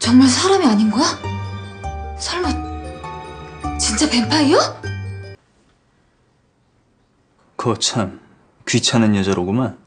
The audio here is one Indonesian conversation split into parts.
정말 사람이 아닌 거야? 설마 진짜 뱀파이어? 거참 귀찮은 여자로구만.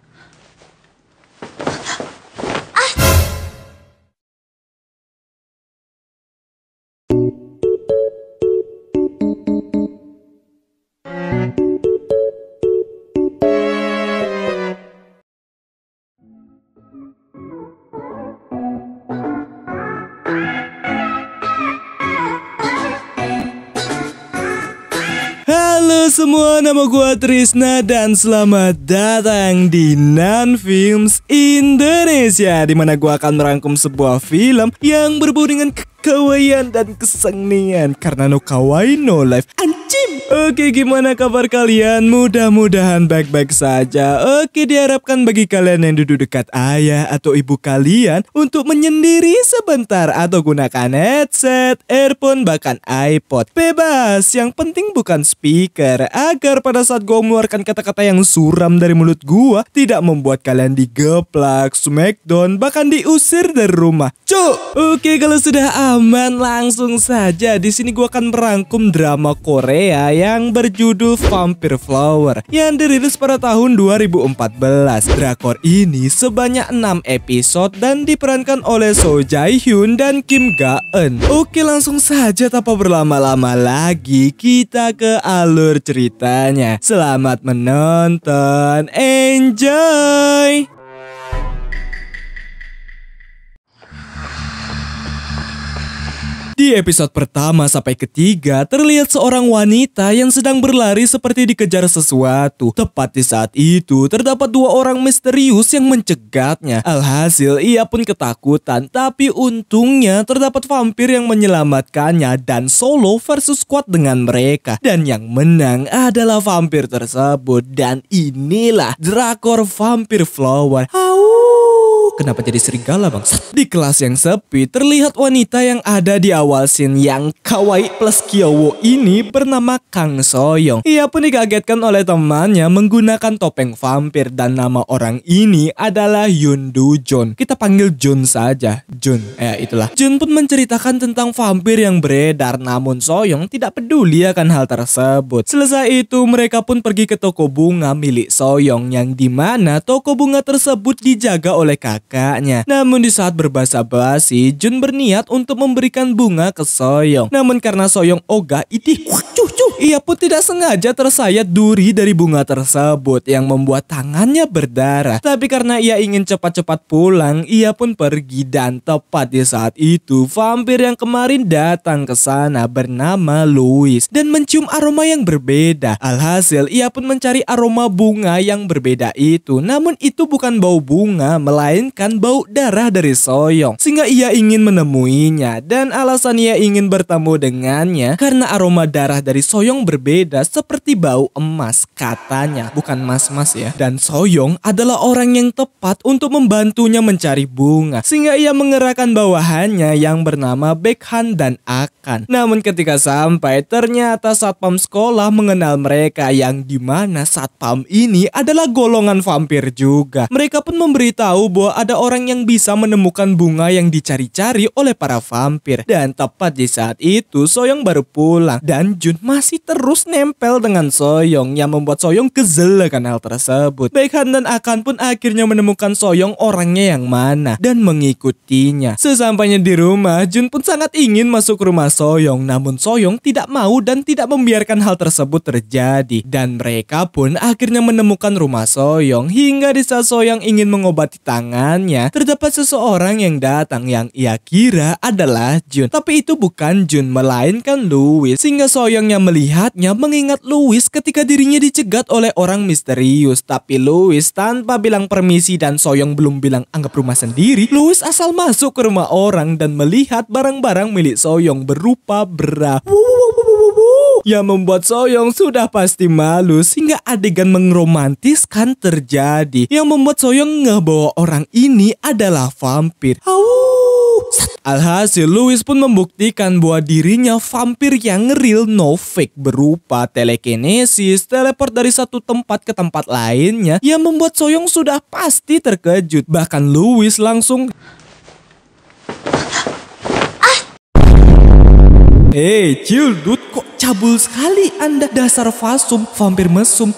Halo semua, nama gua Trisna dan selamat datang di Nan Films Indonesia, di mana gua akan merangkum sebuah film yang berbau dengan kekawaian dan kesenian, karena no kawaii no life. Anjim. Oke, gimana kabar kalian? Mudah-mudahan baik-baik saja. Oke, diharapkan bagi kalian yang duduk dekat ayah atau ibu kalian untuk menyendiri sebentar atau gunakan headset, earphone, bahkan iPod. Bebas, yang penting bukan speaker, agar pada saat gua mengeluarkan kata-kata yang suram dari mulut gua tidak membuat kalian digeplak, smackdown, bahkan diusir dari rumah. Cuk. Oke, kalau sudah aman, langsung saja. Di sini gua akan merangkum drama Korea yang berjudul Vampire Flower yang dirilis pada tahun 2014. Drakor ini sebanyak 6 episode dan diperankan oleh Seo Jae Hyun dan Kim Ga Eun. Oke, langsung saja tanpa berlama-lama lagi kita ke alur ceritanya. Selamat menonton, enjoy. Di episode pertama sampai ketiga, terlihat seorang wanita yang sedang berlari seperti dikejar sesuatu. Tepat di saat itu, terdapat dua orang misterius yang mencegatnya. Alhasil, ia pun ketakutan, tapi untungnya terdapat vampir yang menyelamatkannya dan solo versus squad dengan mereka. Dan yang menang adalah vampir tersebut. Dan inilah drakor Vampire Flower. Kenapa jadi serigala bang? Di kelas yang sepi, terlihat wanita yang ada di awal scene yang kawaii plus kyowo ini bernama Kang Soyoung. Ia pun dikagetkan oleh temannya menggunakan topeng vampir dan nama orang ini adalah Yoon Do Jun. Kita panggil Jun saja. Jun, itulah. Jun pun menceritakan tentang vampir yang beredar, namun Soyoung tidak peduli akan hal tersebut. Selesai itu, mereka pun pergi ke toko bunga milik Soyoung yang dimana toko bunga tersebut dijaga oleh kakaknya. Namun di saat berbasa-basi, Jun berniat untuk memberikan bunga ke Soyoung. Namun karena Soyoung ogah, ia pun tidak sengaja tersayat duri dari bunga tersebut yang membuat tangannya berdarah. Tapi karena ia ingin cepat-cepat pulang, ia pun pergi dan tepat di saat itu vampir yang kemarin datang ke sana bernama Louis dan mencium aroma yang berbeda. Alhasil ia pun mencari aroma bunga yang berbeda itu. Namun itu bukan bau bunga, melainkan bau darah dari Soyoung. Sehingga ia ingin menemuinya dan alasan ia ingin bertemu dengannya karena aroma darah dari Soyoung berbeda seperti bau emas katanya, bukan mas-mas ya. Dan Soyoung adalah orang yang tepat untuk membantunya mencari bunga, sehingga ia mengerahkan bawahannya yang bernama Baekhan dan Akan. Namun ketika sampai, ternyata satpam sekolah mengenal mereka, yang dimana satpam ini adalah golongan vampir juga. Mereka pun memberitahu bahwa ada orang yang bisa menemukan bunga yang dicari-cari oleh para vampir. Dan tepat di saat itu Soyoung baru pulang dan Jun masih terus nempel dengan Soyoung yang membuat Soyoung kesel akan hal tersebut. Baekhan dan Akan pun akhirnya menemukan Soyoung orangnya yang mana dan mengikutinya. Sesampainya di rumah, Jun pun sangat ingin masuk rumah Soyoung, namun Soyoung tidak mau dan tidak membiarkan hal tersebut terjadi. Dan mereka pun akhirnya menemukan rumah Soyoung. Hingga di saat Soyoung ingin mengobati tangannya, terdapat seseorang yang datang yang ia kira adalah Jun. Tapi itu bukan Jun, melainkan Louis. Sehingga Soyoung yang melihatnya mengingat Louis ketika dirinya dicegat oleh orang misterius. Tapi Louis tanpa bilang permisi dan Soyoung belum bilang anggap rumah sendiri, Louis asal masuk ke rumah orang dan melihat barang-barang milik Soyoung berupa bra yang membuat Soyoung sudah pasti malu, sehingga adegan mengromantiskan terjadi yang membuat Soyoung ngeh bahwa orang ini adalah vampir. Alhasil Louis pun membuktikan bahwa dirinya vampir yang real, no fake, berupa telekinesis, teleport dari satu tempat ke tempat lainnya, yang membuat Soyoung sudah pasti terkejut. Bahkan Louis langsung Hei, Cildut, kok cabul sekali Anda, dasar fasum, vampir mesum.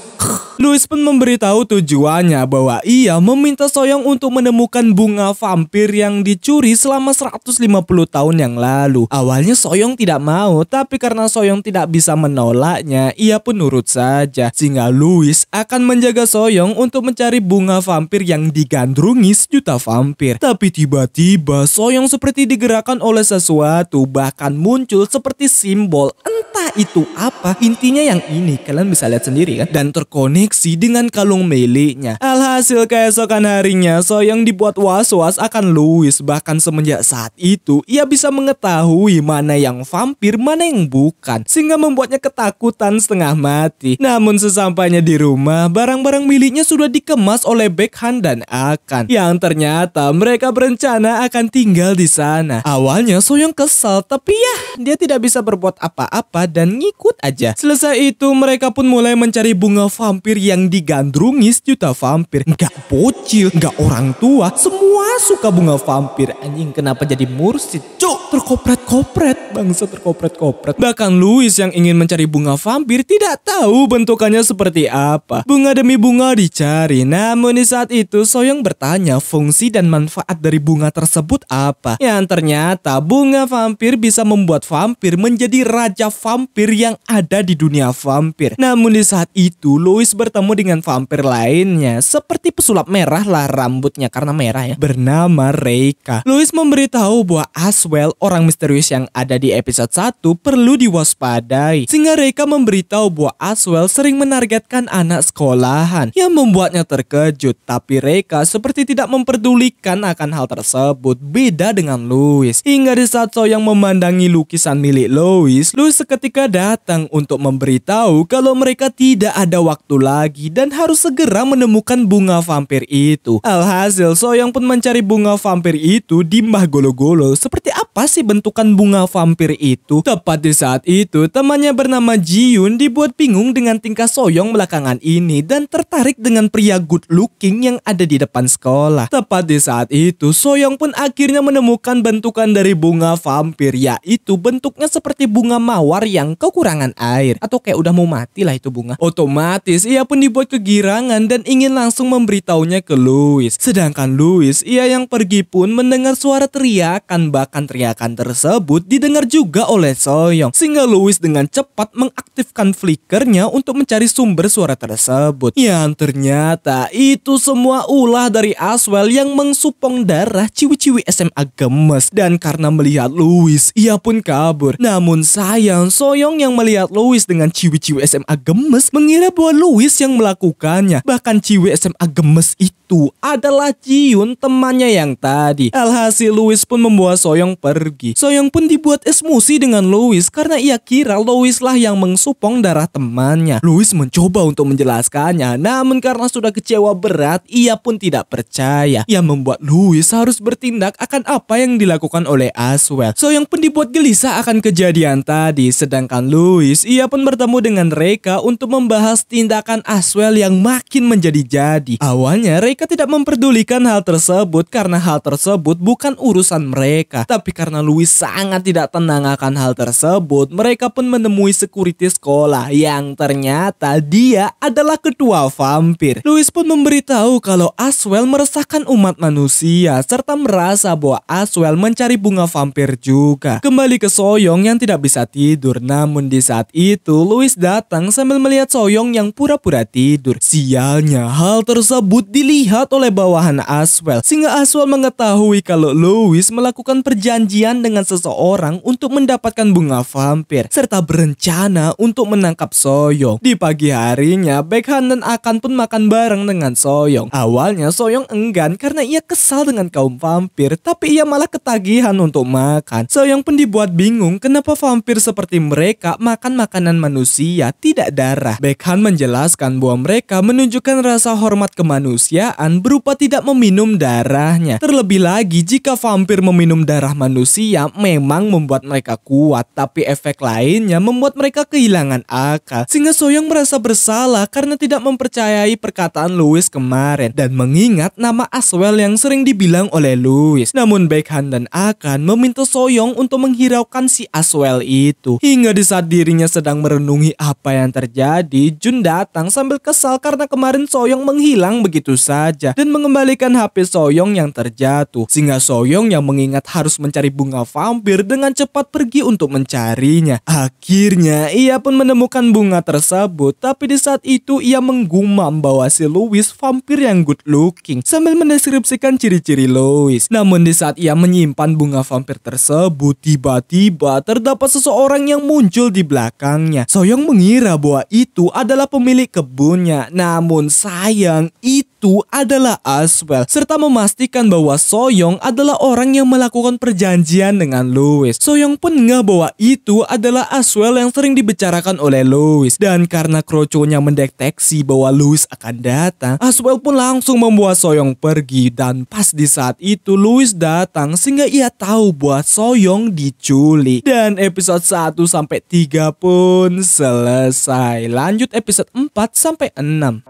Louis pun memberitahu tujuannya bahwa ia meminta Soyoung untuk menemukan bunga vampir yang dicuri selama 150 tahun yang lalu. Awalnya Soyoung tidak mau, tapi karena Soyoung tidak bisa menolaknya, ia pun nurut saja. Sehingga Louis akan menjaga Soyoung untuk mencari bunga vampir yang digandrungi sejuta vampir. Tapi tiba-tiba Soyoung seperti digerakkan oleh sesuatu, bahkan muncul seperti simbol. Entah itu apa, intinya yang ini, kalian bisa lihat sendiri kan. Dan terkoneksi dengan kalung miliknya. Alhasil keesokan harinya Soyoung dibuat was-was akan Louis. Bahkan semenjak saat itu ia bisa mengetahui mana yang vampir, mana yang bukan, sehingga membuatnya ketakutan setengah mati. Namun sesampainya di rumah, barang-barang miliknya sudah dikemas oleh Baekhan dan Akan, yang ternyata mereka berencana akan tinggal di sana. Awalnya Soyoung kesal, tapi ya dia tidak bisa berbuat apa-apa dan ngikut aja. Selesai itu mereka pun mulai mencari bunga vampir yang digandrungi sejuta vampir. Nggak bocil, nggak orang tua, semua suka bunga vampir. Anjing, kenapa jadi mursid? Cuk, terkopret-kopret, bangsa terkopret-kopret. Bahkan Louis yang ingin mencari bunga vampir tidak tahu bentukannya seperti apa. Bunga demi bunga dicari. Namun di saat itu Soyoung bertanya fungsi dan manfaat dari bunga tersebut apa. Yang ternyata bunga vampir bisa membuat vampir menjadi raja vampir yang ada di dunia vampir. Namun di saat itu Louis bertemu dengan vampir lainnya, seperti pesulap merah lah rambutnya karena merah ya, bernama Reika. Louis memberitahu bahwa Aswell, orang misterius yang ada di episode 1, perlu diwaspadai. Sehingga Reika memberitahu bahwa Aswell sering menargetkan anak sekolahan, yang membuatnya terkejut. Tapi Reika seperti tidak memperdulikan akan hal tersebut, beda dengan Louis. Hingga di saat Soyoung memandangi lukisan milik Louis seketika datang untuk memberitahu kalau mereka tidak ada waktu lagi dan harus segera menemukan bunga vampir itu. Alhasil Soyoung pun mencari bunga vampir itu di Mbah Golo-Golo. Seperti apa sih bentukan bunga vampir itu? Tepat di saat itu temannya bernama Ji-Yoon dibuat bingung dengan tingkah Soyoung belakangan ini dan tertarik dengan pria good looking yang ada di depan sekolah. Tepat di saat itu Soyoung pun akhirnya menemukan bentukan dari bunga vampir, yaitu bentuknya seperti bunga mawar yang kekurangan air, atau kayak udah mau mati lah itu bunga. Otomatis ia pun dibuat kegirangan dan ingin langsung memberitahunya ke Louis. Sedangkan Louis, ia yang pergi pun mendengar suara teriakan, bahkan teriakan tersebut didengar juga oleh Soyoung. Sehingga Louis dengan cepat mengaktifkan flickernya untuk mencari sumber suara tersebut. Yang ternyata itu semua ulah dari Aswell yang mengsupong darah ciwi-ciwi SMA gemes. Dan karena melihat Louis, ia pun kabur. Namun sayang, Soyoung yang melihat Louis dengan ciwi-ciwi SMA gemes mengira bahwa Louis yang melakukannya. Bahkan ciwi SMA gemes itu adalah Ji-Yoon, temannya yang tadi. Alhasil Louis pun membawa Soyoung pergi. Soyoung pun dibuat emosi dengan Louis karena ia kira Louis lah yang mengsupong darah temannya. Louis mencoba untuk menjelaskannya, namun karena sudah kecewa berat, ia pun tidak percaya. Yang membuat Louis harus bertindak akan apa yang dilakukan oleh Aswell. Soyoung pun dibuat gelisah akan kejadian tadi. Sedangkan Louis, ia pun bertemu dengan Reika untuk membahas tindakan Aswell yang makin menjadi-jadi. Awalnya Reika tidak memperdulikan hal tersebut karena hal tersebut bukan urusan mereka. Tapi karena Louis sangat tidak tenang akan hal tersebut, mereka pun menemui security sekolah yang ternyata dia adalah ketua vampir. Louis pun memberitahu kalau Aswell meresahkan umat manusia serta merasa bahwa Aswell mencari bunga vampir juga. Kembali ke Soyoung yang tidak bisa tidur. Namun di saat itu Louis datang sambil melihat Soyoung yang pura-pura tidur. Sialnya hal tersebut dilihat oleh bawahan Aswell, sehingga Aswell mengetahui kalau Louis melakukan perjanjian dengan seseorang untuk mendapatkan bunga vampir serta berencana untuk menangkap Soyoung. Di pagi harinya Baekhan dan Akan pun makan bareng dengan Soyoung. Awalnya Soyoung enggan karena ia kesal dengan kaum vampir, tapi ia malah ketagihan untuk makan. Soyoung pun dibuat bingung kenapa vampir seperti mereka makan makanan manusia tidak darah. Baekhan menjelaskan bahwa mereka menunjukkan rasa hormat kemanusiaan berupa tidak meminum darahnya. Terlebih lagi jika vampir meminum darah manusia manusia memang membuat mereka kuat, tapi efek lainnya membuat mereka kehilangan akal. Sehingga Soyoung merasa bersalah karena tidak mempercayai perkataan Louis kemarin dan mengingat nama Aswell yang sering dibilang oleh Louis. Namun Baekhan dan Akan meminta Soyoung untuk menghiraukan si Aswell itu. Hingga di saat dirinya sedang merenungi apa yang terjadi, Jun datang sambil kesal karena kemarin Soyoung menghilang begitu saja dan mengembalikan HP Soyoung yang terjatuh. Sehingga Soyoung yang mengingat harus mencari bunga vampir dengan cepat pergi untuk mencarinya. Akhirnya ia pun menemukan bunga tersebut, tapi di saat itu ia menggumam bahwa si Louis vampir yang good looking sambil mendeskripsikan ciri-ciri Louis. Namun di saat ia menyimpan bunga vampir tersebut, tiba-tiba terdapat seseorang yang muncul di belakangnya. Soyoung mengira bahwa itu adalah pemilik kebunnya, namun sayang itu adalah Aswell, serta memastikan bahwa Soyoung adalah orang yang melakukan perjanjian dengan Louis. Soyoung pun ngeh bahwa itu adalah Aswell yang sering dibicarakan oleh Louis, dan karena kroconya mendeteksi bahwa Louis akan datang, Aswell pun langsung membawa Soyoung pergi. Dan pas di saat itu Louis datang sehingga ia tahu bahwa Soyoung diculik. Dan episode 1-3 pun selesai. Lanjut episode 4-6.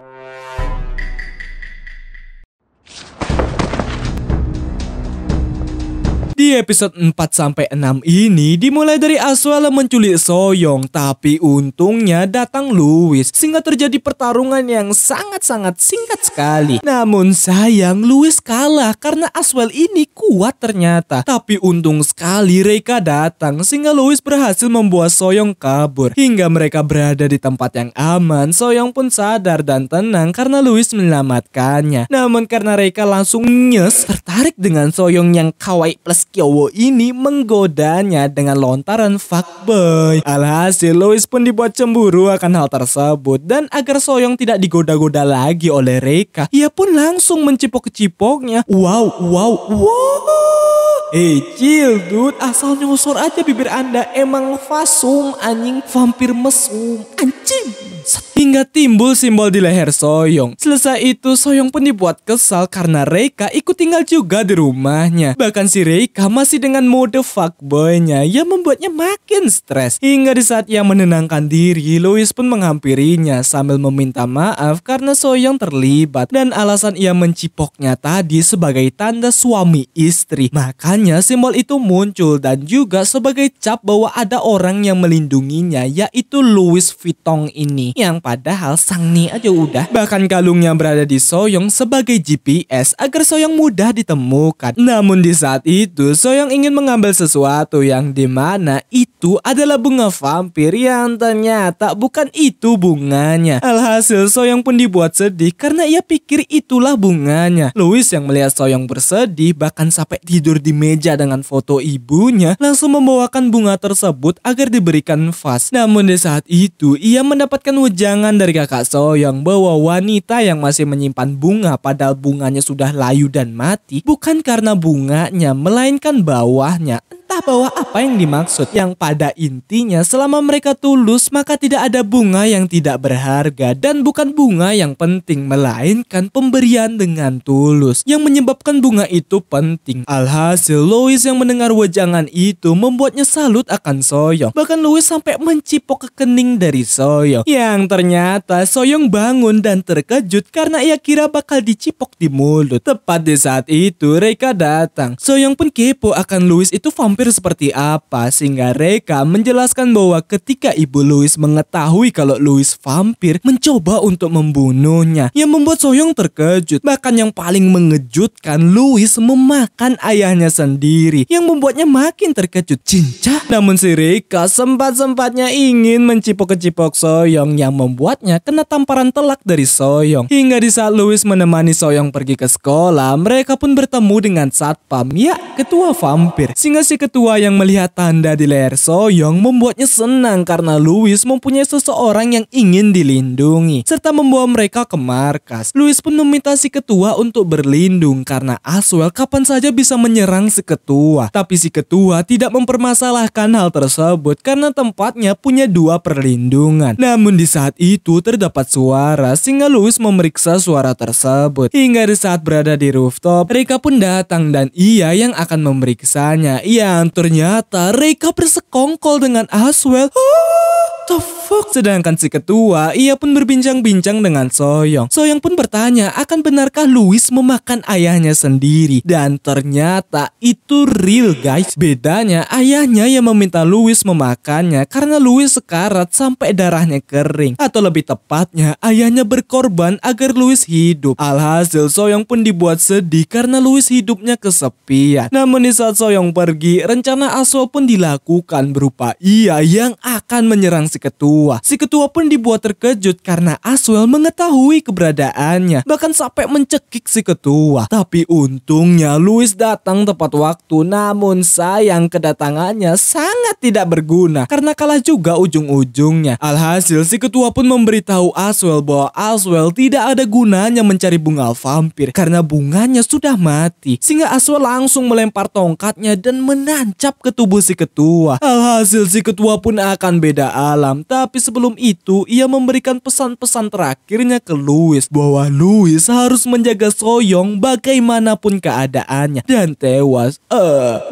Di episode 4-6 ini dimulai dari Aswell menculik Soyoung, tapi untungnya datang Louis sehingga terjadi pertarungan yang sangat-sangat singkat sekali. Namun sayang Louis kalah karena Aswell ini kuat ternyata. Tapi untung sekali Reika datang sehingga Louis berhasil membawa Soyoung kabur. Hingga mereka berada di tempat yang aman, Soyoung pun sadar dan tenang karena Louis menyelamatkannya. Namun karena Reika langsung tertarik dengan Soyoung yang kawaii plus Kyowo ini menggodanya dengan lontaran fuckboy. Alhasil Louis pun dibuat cemburu akan hal tersebut, dan agar Soyoung tidak digoda-goda lagi oleh Reika, ia pun langsung mencipok-cipoknya. Wow. Chill dude, asal nyosor aja bibir anda, emang fasum anjing, vampir mesum anjing. Hingga timbul simbol di leher Soyoung. Selesai itu Soyoung pun dibuat kesal karena Reika ikut tinggal juga di rumahnya. Bahkan si Reika masih dengan mode fuckboynya yang membuatnya makin stres. Hingga di saat ia menenangkan diri, Louis pun menghampirinya sambil meminta maaf karena Soyoung terlibat, dan alasan ia mencipoknya tadi sebagai tanda suami istri. Makanya simbol itu muncul dan juga sebagai cap bahwa ada orang yang melindunginya, yaitu Louis Vuitton ini, yang padahal Sangni aja udah. Bahkan kalungnya berada di Soyoung sebagai GPS agar Soyoung mudah ditemukan. Namun di saat itu Soyoung ingin mengambil sesuatu yang dimana itu adalah bunga vampir yang ternyata bukan itu bunganya. Alhasil Soyoung pun dibuat sedih karena ia pikir itulah bunganya. Louis yang melihat Soyoung bersedih bahkan sampai tidur di meja dengan foto ibunya, langsung membawakan bunga tersebut agar diberikan vas. Namun di saat itu ia mendapatkan wejangan dari kakak Soyoung bahwa wanita yang masih menyimpan bunga padahal bunganya sudah layu dan mati bukan karena bunganya melainkan bawahnya. Entah bahwa apa yang dimaksud, yang pada intinya selama mereka tulus maka tidak ada bunga yang tidak berharga, dan bukan bunga yang penting melainkan pemberian dengan tulus yang menyebabkan bunga itu penting. Alhasil Louis yang mendengar wejangan itu membuatnya salut akan Soyoung. Bahkan Louis sampai mencipok ke kening dari Soyoung, yang ternyata Soyoung bangun dan terkejut karena ia kira bakal dicipok di mulut. Tepat di saat itu Reika datang. Soyoung pun kepo akan Louis itu vampir seperti apa, sehingga Reika menjelaskan bahwa ketika ibu Louis mengetahui kalau Louis vampir, mencoba untuk membunuhnya, yang membuat Soyoung terkejut. Bahkan yang paling mengejutkan, Louis memakan ayahnya sendiri, yang membuatnya makin terkejut. Cinca. Namun si Reika sempat-sempatnya ingin mencipok-cipok Soyoung, yang membuatnya kena tamparan telak dari Soyoung. Hingga di saat Louis menemani Soyoung pergi ke sekolah, mereka pun bertemu dengan satpam, ya ketua vampir. Sehingga si ketua ketua yang melihat tanda di leher Soyong membuatnya senang karena Louis mempunyai seseorang yang ingin dilindungi serta membawa mereka ke markas. Louis pun meminta si ketua untuk berlindung karena Aswell kapan saja bisa menyerang si ketua. Tapi si ketua tidak mempermasalahkan hal tersebut karena tempatnya punya 2 perlindungan. Namun di saat itu terdapat suara sehingga Louis memeriksa suara tersebut. Hingga di saat berada di rooftop, Reika pun datang dan ia yang akan memeriksanya. Yang ternyata Reika bersekongkol dengan Aswell. The fuck? Sedangkan si ketua, ia pun berbincang-bincang dengan Soyong. Soyong pun bertanya akan benarkah Louis memakan ayahnya sendiri. Dan ternyata itu real guys. Bedanya ayahnya yang meminta Louis memakannya karena Louis sekarat sampai darahnya kering. Atau lebih tepatnya ayahnya berkorban agar Louis hidup. Alhasil Soyong pun dibuat sedih karena Louis hidupnya kesepian. Namun di saat Soyong pergi, rencana Aswell pun dilakukan berupa ia yang akan menyerang si ketua. Si ketua pun dibuat terkejut karena Aswell mengetahui keberadaannya, bahkan sampai mencekik si ketua. Tapi untungnya Louis datang tepat waktu, namun sayang kedatangannya sangat tidak berguna karena kalah juga ujung-ujungnya. Alhasil si ketua pun memberitahu Aswell bahwa Aswell tidak ada gunanya mencari bunga vampir karena bunganya sudah mati. Sehingga Aswell langsung melempar tongkatnya dan menancap ke tubuh si ketua. Alhasil si ketua pun akan beda alam. Tapi sebelum itu ia memberikan pesan-pesan terakhirnya ke Louis bahwa Louis harus menjaga Soyong bagaimanapun keadaannya dan tewas.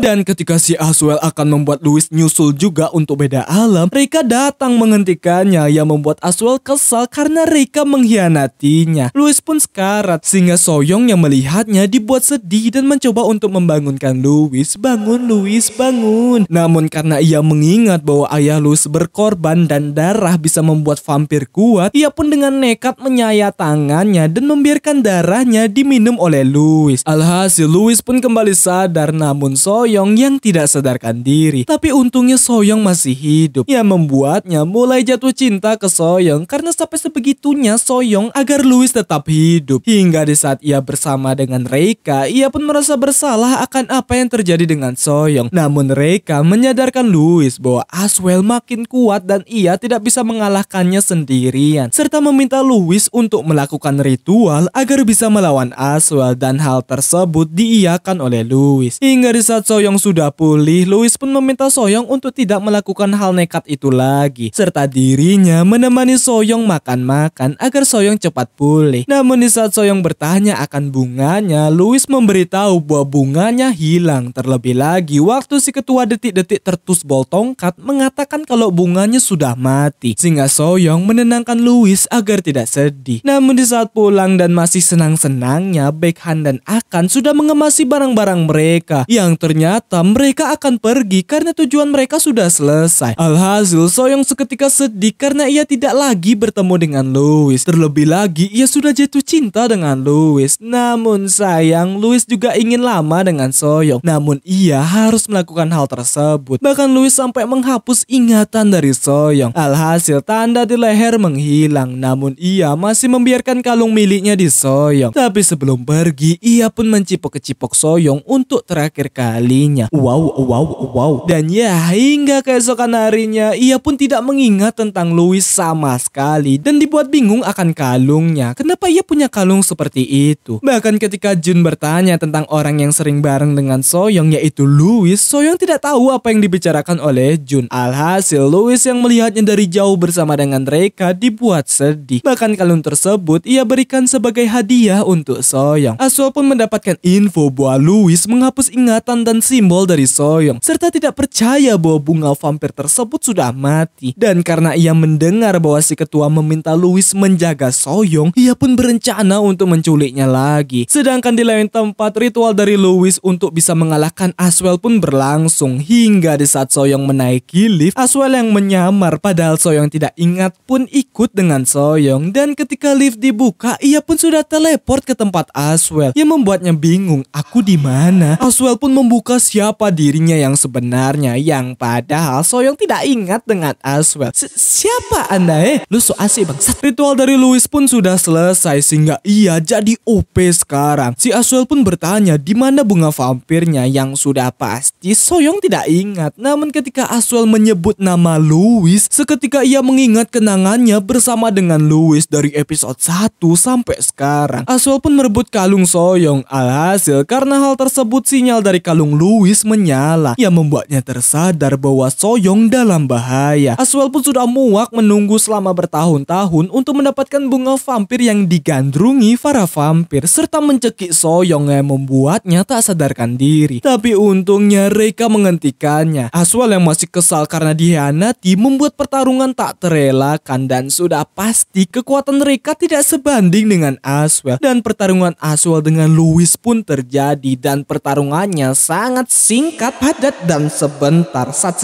Dan ketika si Aswell akan membuat Louis nyusul juga untuk beda alam, Reika datang menghentikannya yang membuat Aswell kesal karena Reika mengkhianatinya. Louis pun sekarat sehingga Soyong yang melihatnya dibuat sedih dan mencoba untuk membangunkan Louis. Bangun Louis, bangun. Namun karena ia mengingat bahwa ayah Louis berkorban dan darah bisa membuat vampir kuat, ia pun dengan nekat menyayat tangannya dan membiarkan darahnya diminum oleh Louis. Alhasil Louis pun kembali sadar, namun Soyong yang tidak sadarkan diri. Tapi untungnya Soyong masih hidup, yang membuatnya mulai jatuh cinta ke Soyong karena sampai sebegitunya Soyong agar Louis tetap hidup. Hingga di saat ia bersama dengan Reika, ia pun merasa bersalah akan apa yang terjadi dengan Soyong. Namun Reika menyadarkan Louis bahwa Aswell makin kuat dan ia tidak bisa mengalahkannya sendirian, serta meminta Louis untuk melakukan ritual agar bisa melawan Aswell, dan hal tersebut diiyakan oleh Louis. Hingga di saat Soyong sudah pulih, Louis pun meminta Soyong untuk tidak melakukan hal nekat itu lagi, serta dirinya menemani Soyong makan-makan agar Soyong cepat pulih. Namun di saat Soyong bertanya akan bunganya, Louis memberitahu bahwa bunganya hilang. Terlebih lagi waktu si ketua detik-detik tertusbol tongkat mengatakan kalau bunganya sudah mati, sehingga Soyong menenangkan Louis agar tidak sedih. Namun di saat pulang dan masih senang-senangnya, Baekhan dan Akan sudah mengemasi barang-barang mereka, yang ternyata mereka akan pergi karena tujuan mereka sudah selesai. Alhasil Soyong seketika sedih karena ia tidak lagi bertemu dengan Louis. Terlebih lagi ia sudah jatuh cinta dengan Louis. Namun sayang, Louis juga ingin lama dengan Soyong, namun ia harus melakukan hal tersebut. Bahkan Louis sampai menghapus ingatan dari Soyong. Alhasil tanda di leher menghilang, namun ia masih membiarkan kalung miliknya di Soyong. Tapi sebelum pergi, ia pun mencipok-kecipok Soyong untuk terakhir kalinya. Wow. Dan ya, hingga keesokan harinya, ia pun tidak mengingat tentang Louis sama sekali dan dibuat bingung akan kalungnya. Kenapa ia punya kalung seperti itu? Bahkan ketika Jun bertanya tentang orang yang sering bareng dengan Soyong, yaitu Louis, Soyong tidak tahu apa yang dibicarakan oleh Jun. Alhasil Louis yang melihatnya dari jauh bersama dengan Reika dibuat sedih. Bahkan kalung tersebut ia berikan sebagai hadiah untuk Soyong. Aswell pun mendapatkan info bahwa Louis menghapus ingatan dan simbol dari Soyong, serta tidak percaya bahwa bunga vampir tersebut sudah mati. Dan karena ia mendengar bahwa si ketua meminta Louis menjaga Soyong, ia pun berencana untuk menculiknya lagi. Sedangkan di lain tempat, ritual dari Louis untuk bisa mengalahkan Aswell pun berlangsung. Hingga di saat Soyong menaiki lift, Aswell yang menyamar pada Padahal Soyeong tidak ingat pun ikut dengan Soyeong. Dan ketika lift dibuka, ia pun sudah teleport ke tempat Aswell yang membuatnya bingung, aku di mana? Aswell pun membuka siapa dirinya yang sebenarnya, yang padahal Soyeong tidak ingat dengan Aswell. Siapa Anda Lu so asik bangsat. Ritual dari Louis pun sudah selesai sehingga ia jadi OP sekarang. Si Aswell pun bertanya di mana bunga vampirnya, yang sudah pasti Soyeong tidak ingat. Namun ketika Aswell menyebut nama Louis, seketika ia mengingat kenangannya bersama dengan Louis dari episode 1 sampai sekarang. Aswell pun merebut kalung Soyeong. Alhasil karena hal tersebut sinyal dari kalung Louis menyala yang membuatnya tersadar bahwa Soyeong dalam bahaya. Aswell pun sudah muak menunggu selama bertahun-tahun untuk mendapatkan bunga vampir yang digandrungi para vampir serta mencekik Soyeong yang membuatnya tak sadarkan diri. Tapi untungnya Reika menghentikannya. Aswell yang masih kesal karena dikhianati membuat pertarungan tak terelakkan dan sudah pasti kekuatan Reika tidak sebanding dengan Aswell. Dan pertarungan Aswell dengan Louis pun terjadi dan pertarungannya sangat singkat, padat dan sebentar. Sat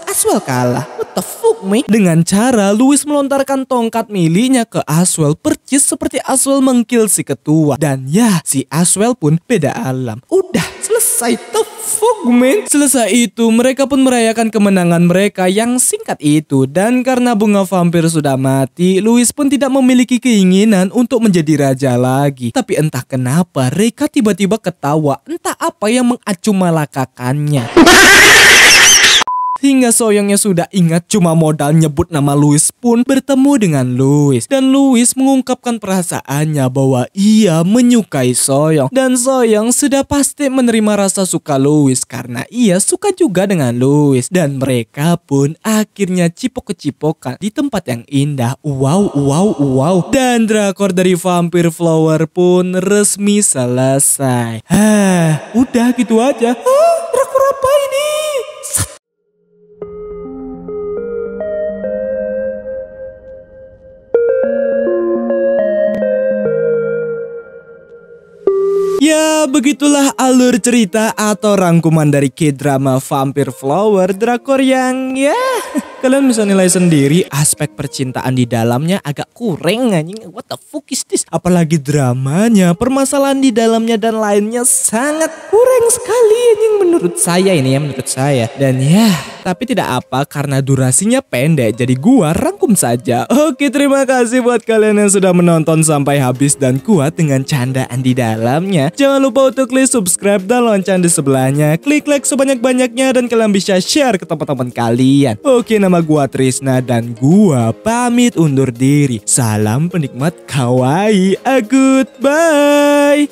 Aswell kalah. What the fuck me? Dengan cara Louis melontarkan tongkat miliknya ke Aswell percis seperti Aswell mengkill si ketua. Dan ya, si Aswell pun beda alam. Udah selesai. The fuck man? Selesai itu mereka pun merayakan kemenangan mereka yang singkat itu. Dan karena bunga vampir sudah mati, Louis pun tidak memiliki keinginan untuk menjadi raja lagi. Tapi entah kenapa Reika tiba-tiba ketawa. Entah apa yang mengacumalakakannya. Hingga Soyeongnya sudah ingat cuma modal nyebut nama Louis pun bertemu dengan Louis. Dan Louis mengungkapkan perasaannya bahwa ia menyukai Soyeong. Dan Soyeong sudah pasti menerima rasa suka Louis karena ia suka juga dengan Louis. Dan mereka pun akhirnya cipok-kecipokan di tempat yang indah. Wow. Dan drakor dari Vampire Flower pun resmi selesai. Udah gitu aja. Drakor apa ini? Ya, begitulah alur cerita atau rangkuman dari K-drama Vampire Flower, drakor yang ya kalian bisa nilai sendiri aspek percintaan di dalamnya agak kurang anjing. What the fuck is this? Apalagi dramanya, permasalahan di dalamnya dan lainnya sangat kurang sekali anjing menurut saya ini ya, menurut saya. Dan ya, tapi tidak apa karena durasinya pendek jadi gua rangkum saja. Oke, terima kasih buat kalian yang sudah menonton sampai habis dan kuat dengan candaan di dalamnya. Jangan lupa untuk klik subscribe dan lonceng di sebelahnya. Klik like sebanyak-banyaknya dan kalian bisa share ke teman-teman kalian. Oke, nama gua Trisna dan gua pamit undur diri. Salam penikmat kawaii. Goodbye.